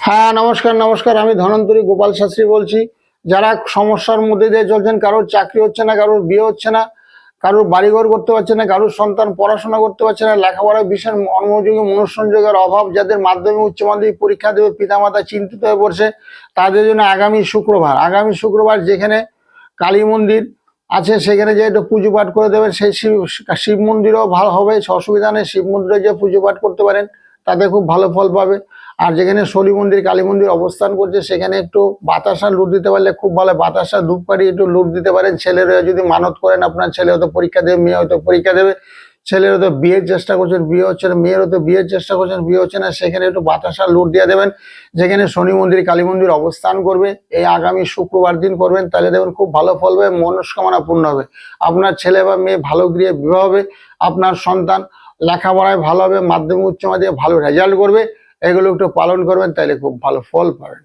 হ্যাঁ, নমস্কার নমস্কার। আমি ধনন্তরী গোপাল শাস্ত্রী বলছি। যারা সমস্যার মধ্যে দিয়ে চলছেন, কারোর চাকরি হচ্ছে না, কারোর বিয়ে হচ্ছে না, কারোর বাড়িঘর করতে পারছে না, কারোর সন্তান পড়াশোনা করতে পারছে না, লেখাপড়ায় ভীষণ মনোযোগী মনোসংযোগের অভাব, যাদের মাধ্যমিক উচ্চ মাধ্যমিক পরীক্ষা দেবে পিতামাতা চিন্তিত হয়ে পড়ছে, তাদের জন্য আগামী শুক্রবার যেখানে কালী মন্দির আছে সেখানে যে একটু পুজো পাঠ করে দেবেন। সেই শিব মন্দিরও ভালো হবে, অসুবিধা নেই। শিব মন্দিরে যে পুজো পাঠ করতে পারেন তাতে খুব ভালো ফল পাবে। আর যেখানে শনি মন্দির কালী মন্দির অবস্থান করছে সেখানে একটু বাতাসা লুট দিতে পারলে খুব ভালো। বাতাসা ধূপকাঠি একটু লুট দিতে পারেন। ছেলেরা যদি মানত করেন, আপনার ছেলে হয়তো পরীক্ষা দেবে, মেয়ে হয়তো পরীক্ষা দেবে, ছেলের হয়তো বিয়ের চেষ্টা করছেন, বিয়ে হচ্ছে না, মেয়ের হয়তো বিয়ের চেষ্টা করছেন, বিয়ে হচ্ছে না, সেখানে একটু বাতাসা লুট দিয়ে দেবেন। যেখানে শনি মন্দির কালী মন্দির অবস্থান করবে এই আগামী শুক্রবার দিন করবেন, তাহলে দেখবেন খুব ভালো ফল হবে, মনস্কামনা পূর্ণ হবে। আপনার ছেলে বা মেয়ে ভালো গৃহে বিবাহ হবে, আপনার সন্তান লেখাপড়ায় ভালো হবে, মাধ্যমিক উচ্চ মাধ্যমিকে ভালো রেজাল্ট করবে। এগুলো একটু পালন করবেন, তাহলে খুব ভালো ফল পাবেন।